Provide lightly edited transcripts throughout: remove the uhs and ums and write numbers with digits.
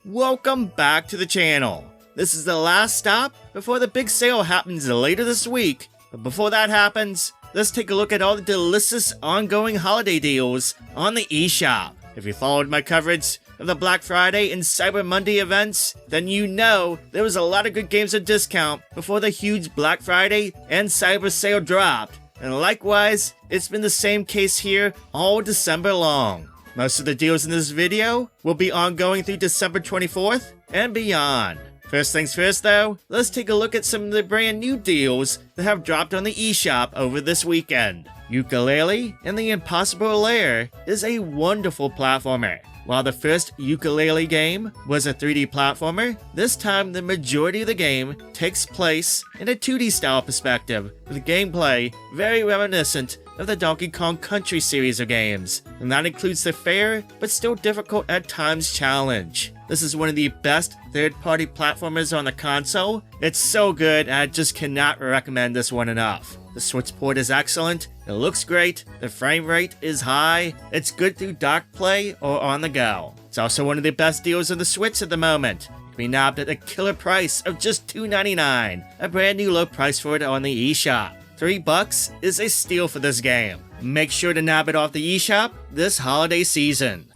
Welcome back to the channel. This is the last stop before the big sale happens later this week. But before that happens, let's take a look at all the delicious ongoing holiday deals on the eShop. If you followed my coverage of the Black Friday and Cyber Monday events, then you know there was a lot of good games at discount before the huge Black Friday and Cyber sale dropped. And likewise, it's been the same case here all December long. Most of the deals in this video will be ongoing through December 24th and beyond. First things first though, let's take a look at some of the brand new deals that have dropped on the eShop over this weekend. Yooka-Laylee and the Impossible Lair is a wonderful platformer. While the first Yooka-Laylee game was a 3D platformer, this time the majority of the game takes place in a 2D style perspective, with gameplay very reminiscent of the Donkey Kong Country series of games, and that includes the fair but still difficult at times challenge. This is one of the best third-party platformers on the console. It's so good and I just cannot recommend this one enough. The Switch port is excellent, it looks great, the frame rate is high, it's good through dock play or on the go. It's also one of the best deals on the Switch at the moment. It can be nabbed at a killer price of just $2.99, a brand new low price for it on the eShop. $3 is a steal for this game. Make sure to nab it off the eShop this holiday season.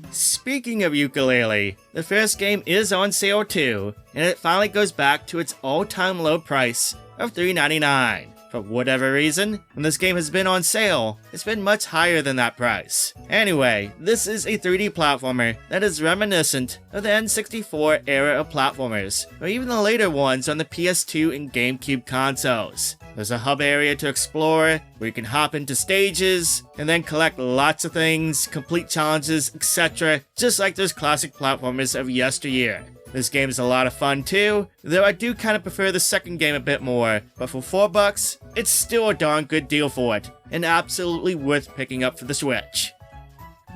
Speaking of Yooka-Laylee, the first game is on sale too, and it finally goes back to its all-time low price of $3.99. For whatever reason, when this game has been on sale, it's been much higher than that price. Anyway, this is a 3D platformer that is reminiscent of the N64 era of platformers, or even the later ones on the PS2 and GameCube consoles. There's a hub area to explore, where you can hop into stages, and then collect lots of things, complete challenges, etc., just like those classic platformers of yesteryear. This game is a lot of fun too, though I do kind of prefer the second game a bit more, but for $4, it's still a darn good deal for it, and absolutely worth picking up for the Switch.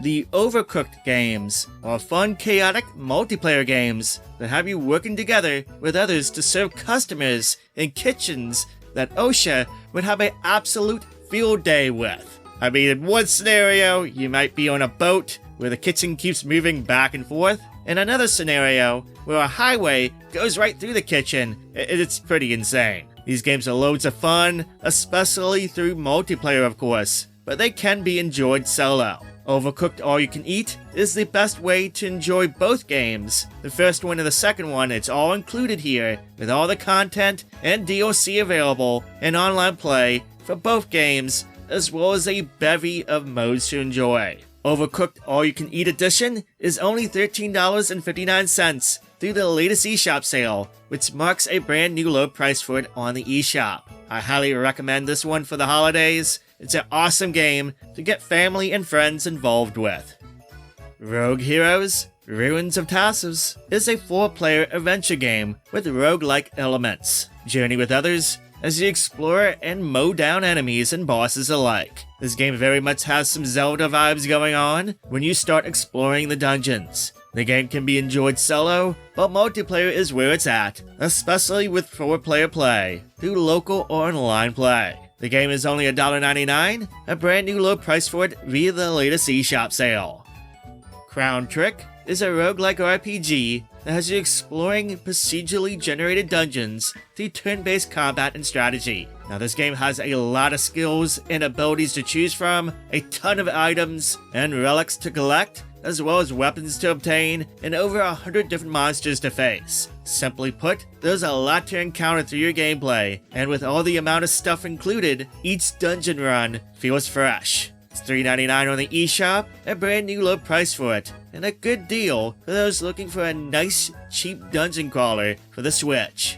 The Overcooked games are fun, chaotic multiplayer games that have you working together with others to serve customers in kitchens that OSHA would have an absolute field day with. I mean, in one scenario, you might be on a boat where the kitchen keeps moving back and forth. In another scenario, where a highway goes right through the kitchen, it's pretty insane. These games are loads of fun, especially through multiplayer of course, but they can be enjoyed solo. Overcooked All You Can Eat is the best way to enjoy both games. The first one and the second one, it's all included here, with all the content and DLC available and online play for both games, as well as a bevy of modes to enjoy. Overcooked All You Can Eat Edition is only $13.59 through the latest eShop sale, which marks a brand new low price for it on the eShop. I highly recommend this one for the holidays. It's an awesome game to get family and friends involved with. Rogue Heroes Ruins of Tasos is a 4-player adventure game with roguelike elements. Journey with others as you explore and mow down enemies and bosses alike. This game very much has some Zelda vibes going on when you start exploring the dungeons. The game can be enjoyed solo, but multiplayer is where it's at, especially with 4-player play, through local or online play. The game is only $1.99, a brand new low price for it via the latest eShop sale. Crown Trick is a roguelike RPG that has you exploring procedurally generated dungeons through turn-based combat and strategy. Now this game has a lot of skills and abilities to choose from, a ton of items and relics to collect, as well as weapons to obtain, and over 100 different monsters to face. Simply put, there's a lot to encounter through your gameplay, and with all the amount of stuff included, each dungeon run feels fresh. It's $3.99 on the eShop, a brand new low price for it, and a good deal for those looking for a nice, cheap dungeon crawler for the Switch.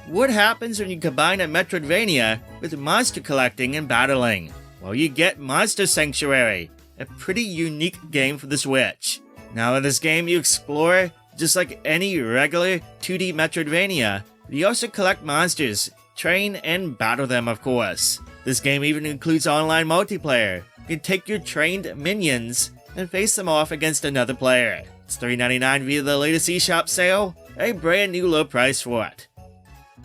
What happens when you combine a Metroidvania with monster collecting and battling? Well, you get Monster Sanctuary, a pretty unique game for the Switch. Now in this game you explore just like any regular 2D Metroidvania, but you also collect monsters, train and battle them of course. This game even includes online multiplayer. You can take your trained minions and face them off against another player. It's $3.99 via the latest eShop sale, a brand new low price for it.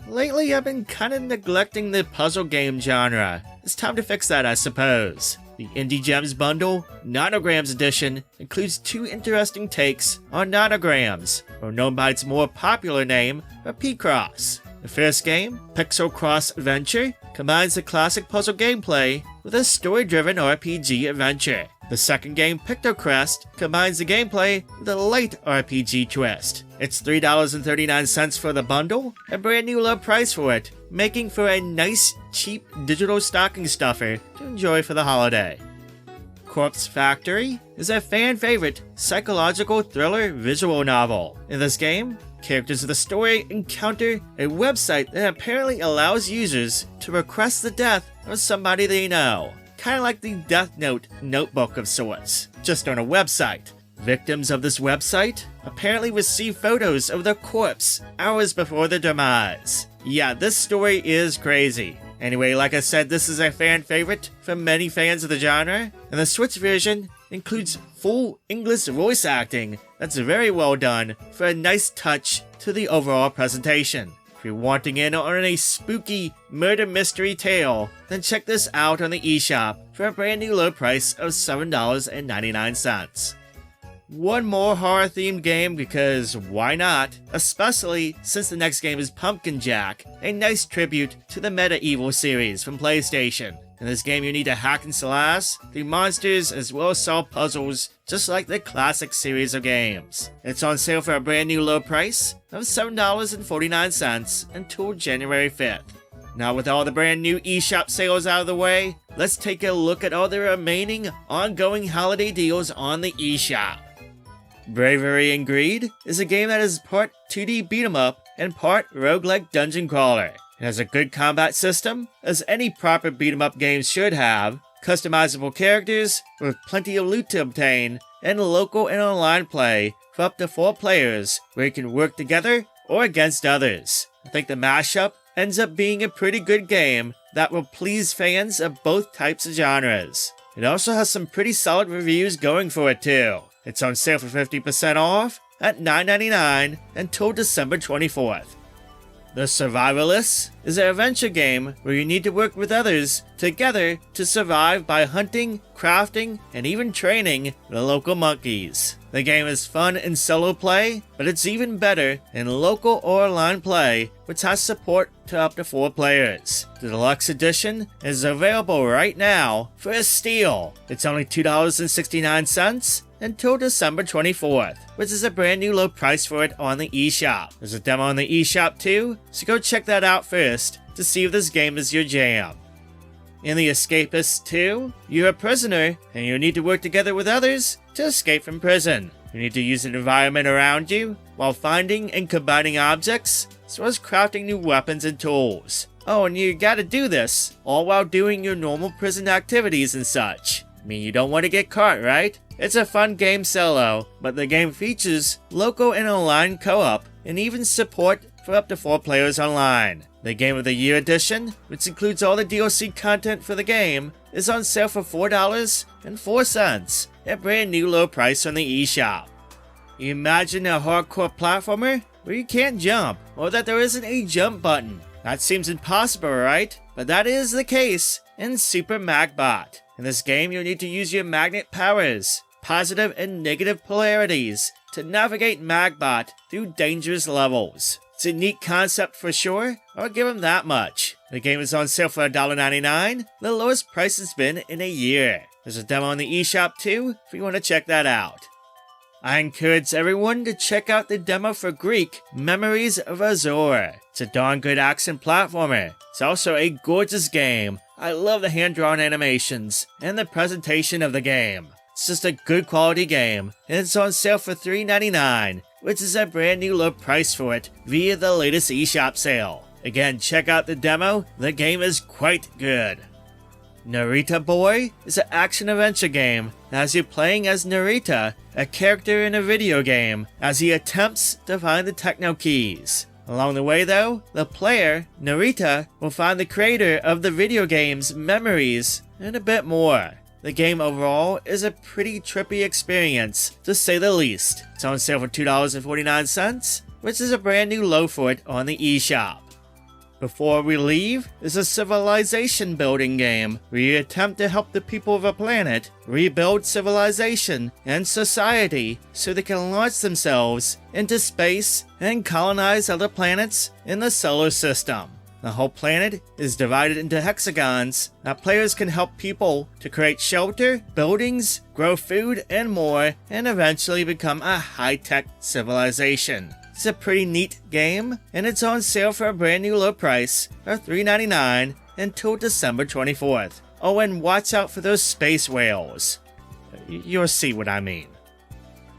Lately I've been kinda neglecting the puzzle game genre. It's time to fix that I suppose. The Indie Gems bundle, Nonograms edition, includes 2 interesting takes on Nonograms, or known by its more popular name, Picross. The first game, Pixel Cross Adventure, combines the classic puzzle gameplay with a story-driven RPG adventure. The second game, Pictocrest, combines the gameplay with a light RPG twist. It's $3.39 for the bundle, a brand new low price for it, making for a nice, cheap digital stocking stuffer to enjoy for the holiday. Corpse Factory is a fan-favorite psychological thriller visual novel. In this game, characters of the story encounter a website that apparently allows users to request the death of somebody they know. Kind of like the Death Note notebook of sorts, just on a website. Victims of this website apparently receive photos of their corpse hours before their demise. Yeah, this story is crazy. Anyway, like I said, this is a fan favorite for many fans of the genre, and the Switch version includes full English voice acting that's very well done for a nice touch to the overall presentation. If you're wanting in on a spooky murder mystery tale, then check this out on the eShop for a brand new low price of $7.99. One more horror themed game because why not? Especially since the next game is Pumpkin Jack, a nice tribute to the Medieval series from PlayStation. In this game you need to hack and slash through monsters as well as solve puzzles just like the classic series of games. It's on sale for a brand new low price of $7.49 until January 5th. Now with all the brand new eShop sales out of the way, let's take a look at all the remaining ongoing holiday deals on the eShop. Bravery and Greed is a game that is part 2D beat 'em up and part roguelike dungeon crawler. It has a good combat system, as any proper beat 'em up game should have, customizable characters with plenty of loot to obtain, and local and online play for up to 4 players where you can work together or against others. I think the mashup ends up being a pretty good game that will please fans of both types of genres. It also has some pretty solid reviews going for it too. It's on sale for 50% off at $9.99 until December 24th. The Survivalists is an adventure game where you need to work with others together to survive by hunting, crafting, and even training the local monkeys. The game is fun in solo play, but it's even better in local or online play, which has support to up to 4 players. The deluxe edition is available right now for a steal. It's only $2.69 until December 24th, which is a brand new low price for it on the eShop. There's a demo on the eShop too, so go check that out first to see if this game is your jam. In the Escapists 2, you're a prisoner and you need to work together with others to escape from prison. You need to use the environment around you while finding and combining objects, as well as crafting new weapons and tools. Oh, and you gotta do this, all while doing your normal prison activities and such. I mean, you don't want to get caught, right? It's a fun game solo, but the game features local and online co-op, and even support for up to 4 players online. The Game of the Year edition, which includes all the DLC content for the game, is on sale for $4.04, a brand new low price on the eShop. Imagine a hardcore platformer where you can't jump, or that there isn't a jump button. That seems impossible, right? But that is the case in Super Magbot. In this game, you'll need to use your magnet powers, positive and negative polarities, to navigate Magbot through dangerous levels. It's a neat concept for sure, I'll give them that much. The game is on sale for $1.99, the lowest price it's been in a year. There's a demo on the eShop too, if you want to check that out. I encourage everyone to check out the demo for Greak, Memories of Azure. It's a darn good action platformer. It's also a gorgeous game. I love the hand-drawn animations and the presentation of the game. It's just a good quality game, and it's on sale for $3.99, which is a brand new low price for it via the latest eShop sale. Again, check out the demo, the game is quite good. Narita Boy is an action-adventure game that has you playing as Narita, a character in a video game, as he attempts to find the techno keys. Along the way though, the player, Narita, will find the creator of the video game's memories and a bit more. The game overall is a pretty trippy experience, to say the least. It's on sale for $2.49, which is a brand new low for it on the eShop. Before We Leave is a civilization building game where you attempt to help the people of a planet rebuild civilization and society so they can launch themselves into space and colonize other planets in the solar system. The whole planet is divided into hexagons that players can help people to create shelter, buildings, grow food, and more, and eventually become a high-tech civilization. It's a pretty neat game, and it's on sale for a brand new low price of $3.99 until December 24th. Oh, and watch out for those space whales. You'll see what I mean.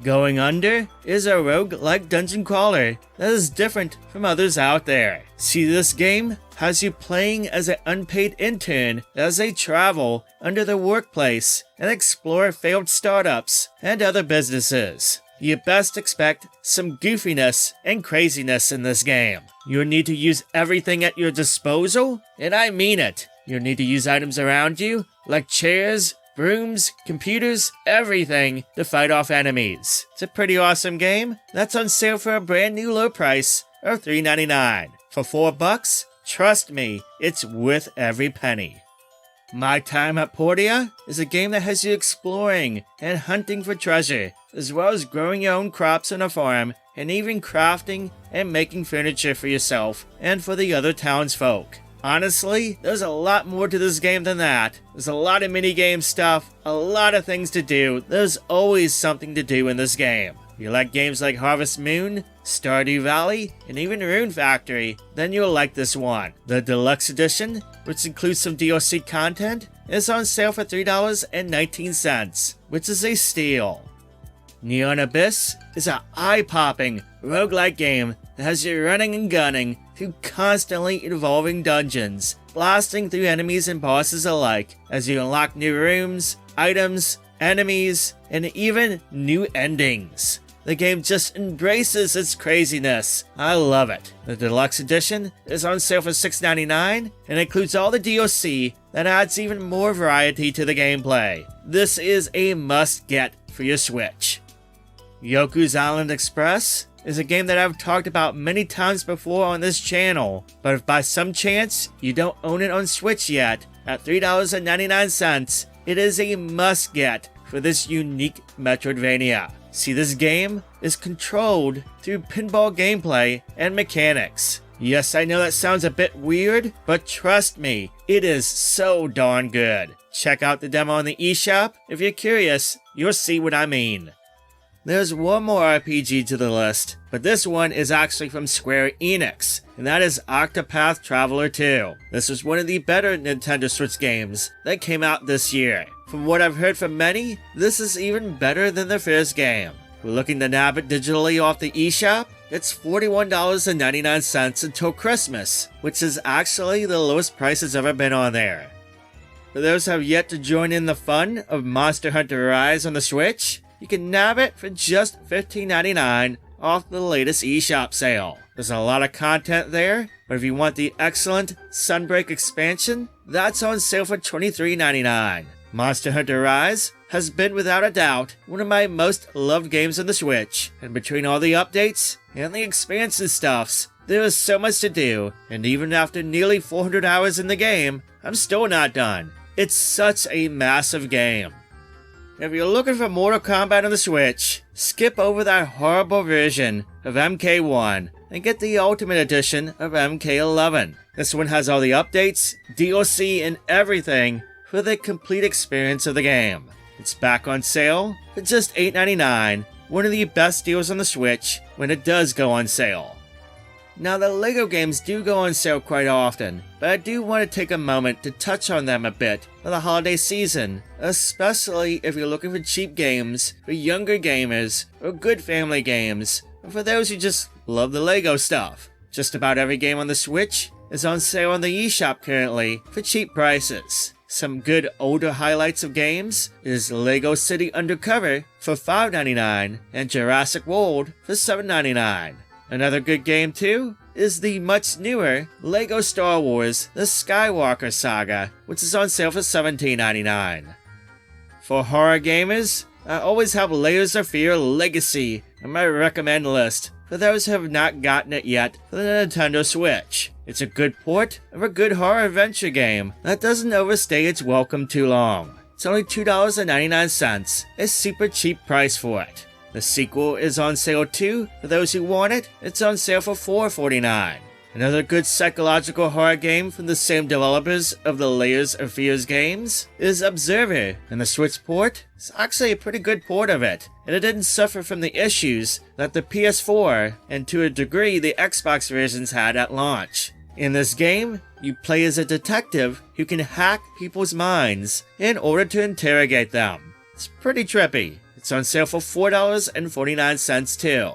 Going Under is a roguelike dungeon crawler that is different from others out there. See, this game has you playing as an unpaid intern as they travel under the workplace and explore failed startups and other businesses. You best expect some goofiness and craziness in this game. You'll need to use everything at your disposal, and I mean it. You'll need to use items around you, like chairs, brooms, computers, everything to fight off enemies. It's a pretty awesome game that's on sale for a brand new low price of $3.99. For $4, trust me, it's worth every penny. My Time at Portia is a game that has you exploring and hunting for treasure, as well as growing your own crops on a farm and even crafting and making furniture for yourself and for the other townsfolk. Honestly, there's a lot more to this game than that. There's a lot of minigame stuff, a lot of things to do. There's always something to do in this game. If you like games like Harvest Moon, Stardew Valley, and even Rune Factory, then you'll like this one. The Deluxe Edition, which includes some DLC content, is on sale for $3.19, which is a steal. Neon Abyss is an eye-popping roguelike game that has you running and gunning through constantly evolving dungeons, blasting through enemies and bosses alike as you unlock new rooms, items, enemies, and even new endings. The game just embraces its craziness. I love it. The Deluxe Edition is on sale for $6.99 and includes all the DLC that adds even more variety to the gameplay. This is a must-get for your Switch. Yoku's Island Express is a game that I've talked about many times before on this channel, but if by some chance you don't own it on Switch yet, at $3.99, it is a must-get for this unique Metroidvania. See, this game is controlled through pinball gameplay and mechanics. Yes, I know that sounds a bit weird, but trust me, it is so darn good. Check out the demo on the eShop. If you're curious, you'll see what I mean. There's one more RPG to the list, but this one is actually from Square Enix, and that is Octopath Traveler II. This was one of the better Nintendo Switch games that came out this year. From what I've heard from many, this is even better than the first game. If we're looking to nab it digitally off the eShop, it's $41.99 until Christmas, which is actually the lowest price it's ever been on there. For those who have yet to join in the fun of Monster Hunter Rise on the Switch, you can nab it for just $15.99 off the latest eShop sale. There's a lot of content there, but if you want the excellent Sunbreak expansion, that's on sale for $23.99. Monster Hunter Rise has been without a doubt one of my most loved games on the Switch, and between all the updates and the expansion stuffs, there is so much to do, and even after nearly 400 hours in the game, I'm still not done. It's such a massive game. If you're looking for Mortal Kombat on the Switch, skip over that horrible version of MK1 and get the Ultimate Edition of MK11. This one has all the updates, DLC, and everything for the complete experience of the game. It's back on sale for just $8.99, one of the best deals on the Switch when it does go on sale. Now, the LEGO games do go on sale quite often, but I do want to take a moment to touch on them a bit for the holiday season, especially if you're looking for cheap games for younger gamers or good family games, or for those who just love the LEGO stuff. Just about every game on the Switch is on sale on the eShop currently for cheap prices. Some good older highlights of games is LEGO City Undercover for $5.99 and Jurassic World for $7.99. Another good game too is the much newer LEGO Star Wars The Skywalker Saga, which is on sale for $17.99. For horror gamers, I always have Layers of Fear Legacy on my recommend list for those who have not gotten it yet for the Nintendo Switch. It's a good port of a good horror adventure game that doesn't overstay its welcome too long. It's only $2.99, a super cheap price for it. The sequel is on sale too. For those who want it, it's on sale for $4.49. Another good psychological horror game from the same developers of the Layers of Fears games is Observer, and the Switch port is actually a pretty good port of it, and it didn't suffer from the issues that the PS4 and to a degree the Xbox versions had at launch. In this game, you play as a detective who can hack people's minds in order to interrogate them. It's pretty trippy. It's on sale for $4.49 too.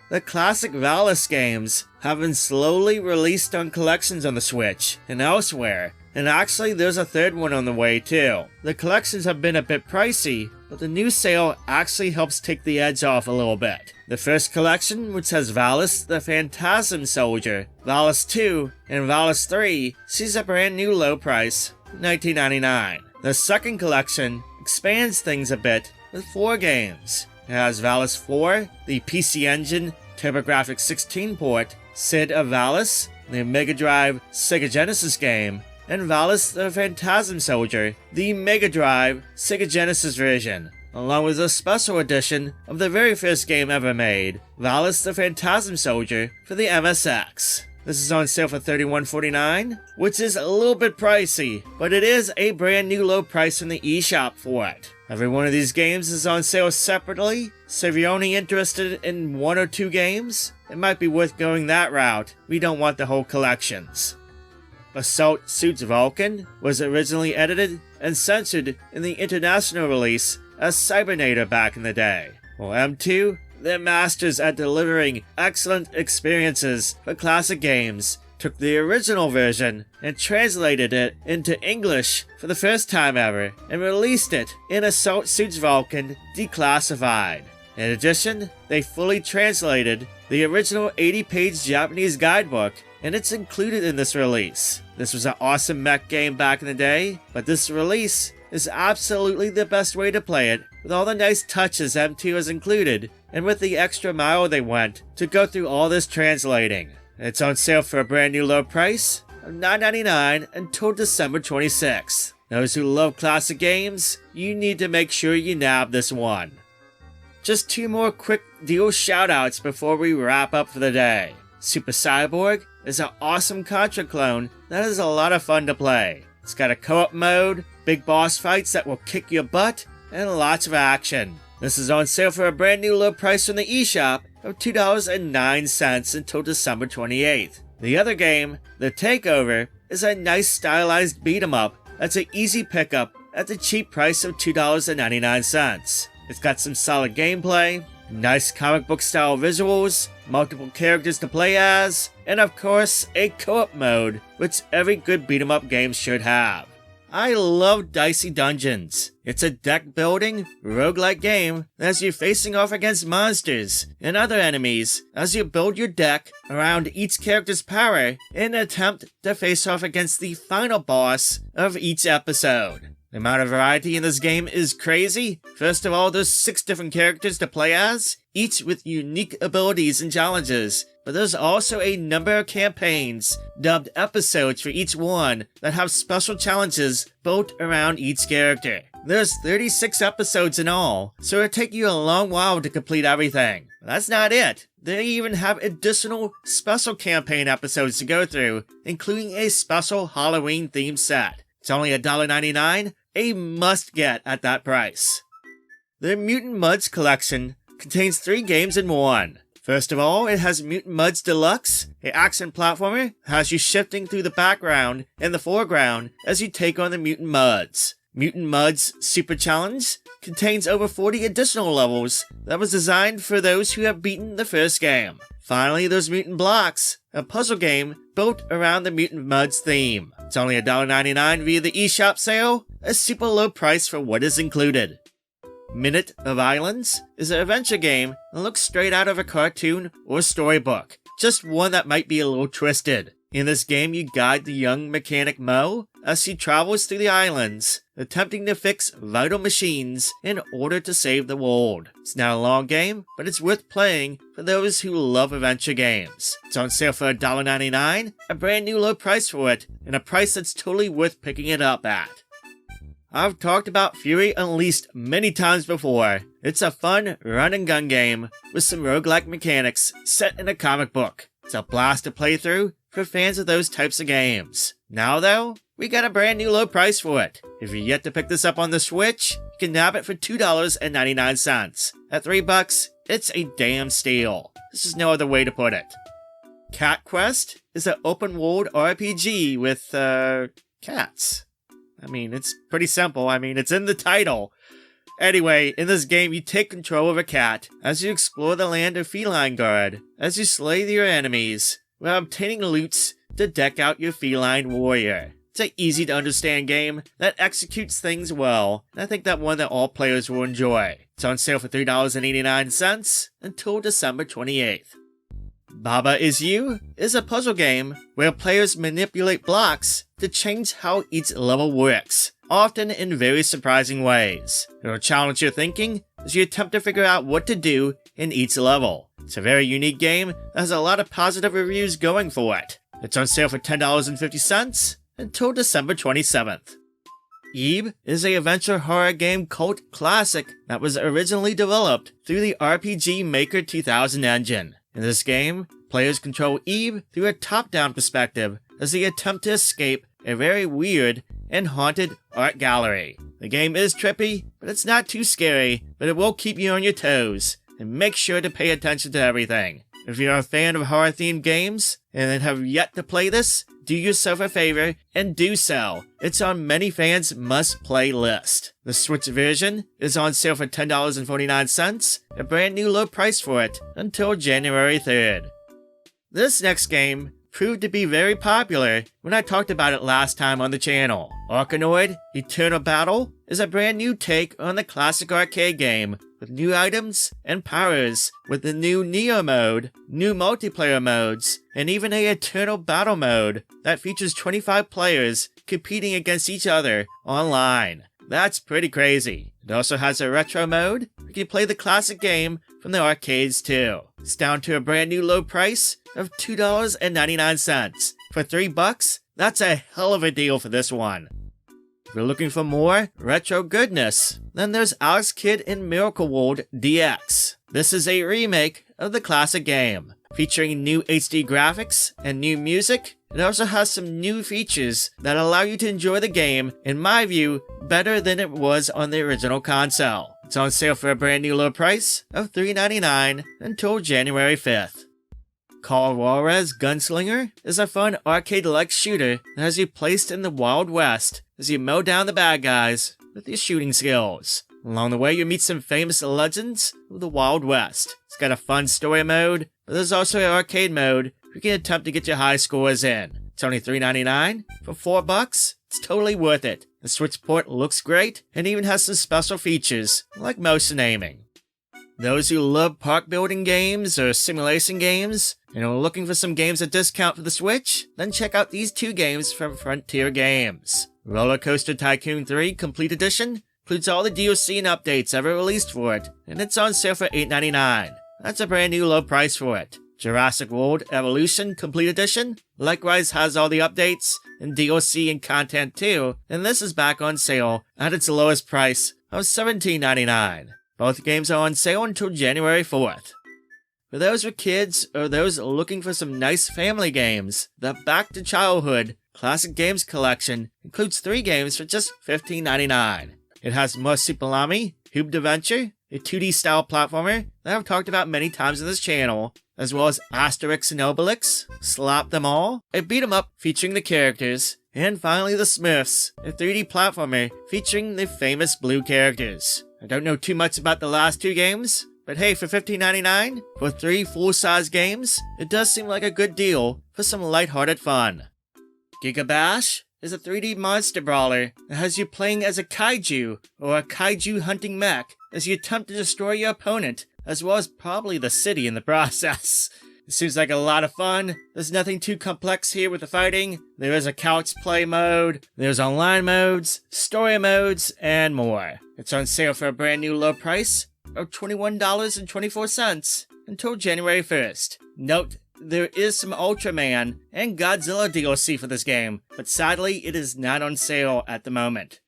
The classic Survivalists games have been slowly released on collections on the Switch and elsewhere, and actually there's a third one on the way too. The collections have been a bit pricey, but the new sale actually helps take the edge off a little bit. The first collection, which has Survivalists the Phantasm Soldier, Survivalists II, and Survivalists 3, sees a brand new low price, $19.99. The second collection expands things a bit with 4 games. It has Survivalists 4, the PC Engine TurboGrafx 16 port, Sid of Valis, the Mega Drive Sega Genesis game, and Survivalists the Phantasm Soldier, the Mega Drive Sega Genesis version, along with a special edition of the very first game ever made, Survivalists the Phantasm Soldier for the MSX. This is on sale for $31.49, which is a little bit pricey, but it is a brand new low price in the eShop for it. Every one of these games is on sale separately, so if you're only interested in 1 or 2 games, it might be worth going that route. We don't want the whole collections. Assault Suits Vulcan was originally edited and censored in the international release as Cybernator back in the day. While M2, they're masters at delivering excellent experiences for classic games, took the original version and translated it into English for the first time ever and released it in Assault Suits Vulcan Declassified. In addition, they fully translated the original 80-page Japanese guidebook, and it's included in this release. This was an awesome mech game back in the day, but this release is absolutely the best way to play it, with all the nice touches M2 has included, and with the extra mile they went to go through all this translating. It's on sale for a brand new low price of $9.99 until December 26th. Those who love classic games, you need to make sure you nab this one. Just 2 more quick deal shoutouts before we wrap up for the day. Super Cyborg is an awesome Contra clone that is a lot of fun to play. It's got a co-op mode, big boss fights that will kick your butt, and lots of action. This is on sale for a brand new low price from the eShop of $2.09 until December 28th. The other game, The Takeover, is a nice stylized beat-em-up that's an easy pickup at the cheap price of $2.99. It's got some solid gameplay, nice comic book style visuals, multiple characters to play as, and of course a co-op mode, which every good beat-em-up game should have. I love Dicey Dungeons. It's a deck-building, roguelike game as you're facing off against monsters and other enemies as you build your deck around each character's power in an attempt to face off against the final boss of each episode. The amount of variety in this game is crazy. First of all, there's 6 different characters to play as, each with unique abilities and challenges, but there's also a number of campaigns, dubbed episodes for each one, that have special challenges built around each character. There's 36 episodes in all, so it'll take you a long while to complete everything. That's not it. They even have additional special campaign episodes to go through, including a special Halloween themed set. It's only $1.99, a must-get at that price. The Mutant Mudds collection contains 3 games in one. First of all, it has Mutant Mudds Deluxe, an action platformer that has you shifting through the background and the foreground as you take on the Mutant Mudds. Mutant Mudds Super Challenge contains over 40 additional levels that was designed for those who have beaten the first game. Finally, there's Mutant Blocks, a puzzle game built around the Mutant Mudds theme. It's only $1.99 via the eShop sale, a super low price for what is included. Minute of Islands is an adventure game that looks straight out of a cartoon or storybook, just one that might be a little twisted. In this game, you guide the young mechanic Mo as she travels through the islands, attempting to fix vital machines in order to save the world. It's not a long game, but it's worth playing for those who love adventure games. It's on sale for $1.99, a brand new low price for it, and a price that's totally worth picking it up at. I've talked about Fury Unleashed many times before. It's a fun run-and-gun game with some roguelike mechanics set in a comic book. It's a blast to play through for fans of those types of games. Now though, we got a brand new low price for it. If you're yet to pick this up on the Switch, you can nab it for $2.99. At $3, it's a damn steal. This is no other way to put it. Cat Quest is an open-world RPG with, cats. I mean, it's pretty simple. It's in the title. Anyway, in this game, you take control of a cat as you explore the land of Feline Guard, as you slay your enemies, while obtaining loots to deck out your feline warrior. It's an easy-to-understand game that executes things well, and I think that one that all players will enjoy. It's on sale for $3.89 until December 28th. Baba Is You is a puzzle game where players manipulate blocks to change how each level works, often in very surprising ways. It'll challenge your thinking as you attempt to figure out what to do in each level. It's a very unique game that has a lot of positive reviews going for it. It's on sale for $10.50 until December 27th. Eve is a adventure horror game cult classic that was originally developed through the RPG Maker 2000 engine. In this game, players control Eve through a top-down perspective as they attempt to escape a very weird and haunted art gallery. The game is trippy, but it's not too scary, but it will keep you on your toes, and make sure to pay attention to everything. If you're a fan of horror-themed games and have yet to play this, do yourself a favor and do so. It's on many fans' must-play list. The Switch version is on sale for $10.49, a brand new low price for it, until January 3rd. This next game proved to be very popular when I talked about it last time on the channel. Arkanoid Eternal Battle is a brand new take on the classic arcade game, with new items and powers, with the new Neo mode, new multiplayer modes, and even a Eternal Battle mode that features 25 players competing against each other online. That's pretty crazy. It also has a retro mode. You can play the classic game from the arcades too. It's down to a brand new low price of $2.99. For $3, that's a hell of a deal for this one. If you're looking for more retro goodness, then there's Alex Kidd in Miracle World DX. This is a remake of the classic game, featuring new HD graphics and new music. It also has some new features that allow you to enjoy the game, in my view, better than it was on the original console. It's on sale for a brand new low price of $3.99 until January 5th. Carl Juarez Gunslinger is a fun arcade-like shooter that has you placed in the Wild West as you mow down the bad guys with your shooting skills. Along the way, you meet some famous legends of the Wild West. It's got a fun story mode, but there's also an arcade mode where you can attempt to get your high scores in. It's only $3.99. For $4, it's totally worth it. The Switch port looks great and even has some special features, like motion aiming. Those who love park building games or simulation games and are looking for some games at discount for the Switch, then check out these two games from Frontier Games. Roller Coaster Tycoon 3 Complete Edition includes all the DLC and updates ever released for it, and it's on sale for $8.99. That's a brand new low price for it. Jurassic World Evolution Complete Edition likewise has all the updates and DLC and content too, and this is back on sale at its lowest price of $17.99. Both games are on sale until January 4th. For those with kids or those looking for some nice family games, the Back to Childhood Classic Games Collection includes 3 games for just $15.99. It has Marsupilami, Hooped Adventure, a 2D style platformer that I've talked about many times on this channel, as well as Asterix and Obelix, Slap Them All, a beat 'em up featuring the characters, and finally the Smurfs, a 3D platformer featuring the famous blue characters. I don't know too much about the last 2 games, but hey, for $15.99, for 3 full-size games, it does seem like a good deal for some lighthearted fun. Giga Bash is a 3D monster brawler that has you playing as a kaiju or a kaiju hunting mech as you attempt to destroy your opponent, as well as probably the city in the process. It seems like a lot of fun. There's nothing too complex here with the fighting. There is a couch play mode, there's online modes, story modes, and more. It's on sale for a brand new low price of $21.24 until January 1st. Note, there is some Ultraman and Godzilla DLC for this game, but sadly it is not on sale at the moment.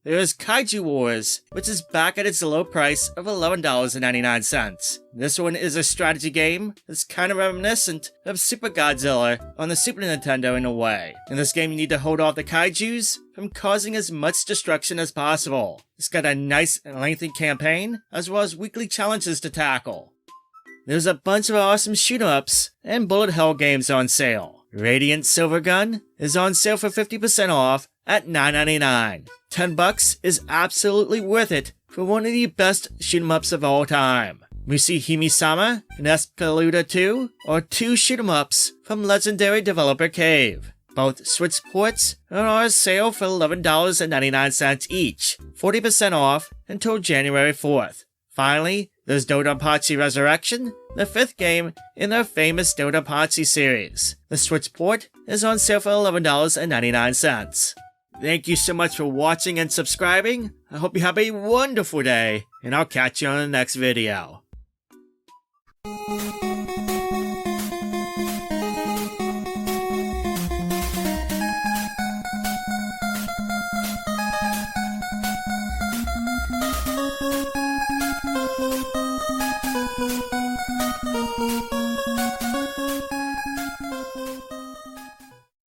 There is Kaiju Wars, which is back at its low price of $11.99. This one is a strategy game that's kind of reminiscent of Super Godzilla on the Super Nintendo in a way. In this game you need to hold off the Kaijus from causing as much destruction as possible. It's got a nice and lengthy campaign, as well as weekly challenges to tackle. There's a bunch of awesome shoot-ups and bullet hell games on sale. Radiant Silvergun is on sale for 50% off at $9.99. $10 is absolutely worth it for one of the best shoot-em-ups of all time. Musehime-sama and Escapists 2 are two shoot-em-ups from legendary developer Cave. Both Switch ports are on sale for $11.99 each, 40% off until January 4th. Finally, there's Dodonpachi Resurrection, the 5th game in their famous Dodonpachi series. The Switch port is on sale for $11.99. Thank you so much for watching and subscribing. I hope you have a wonderful day, and I'll catch you on the next video.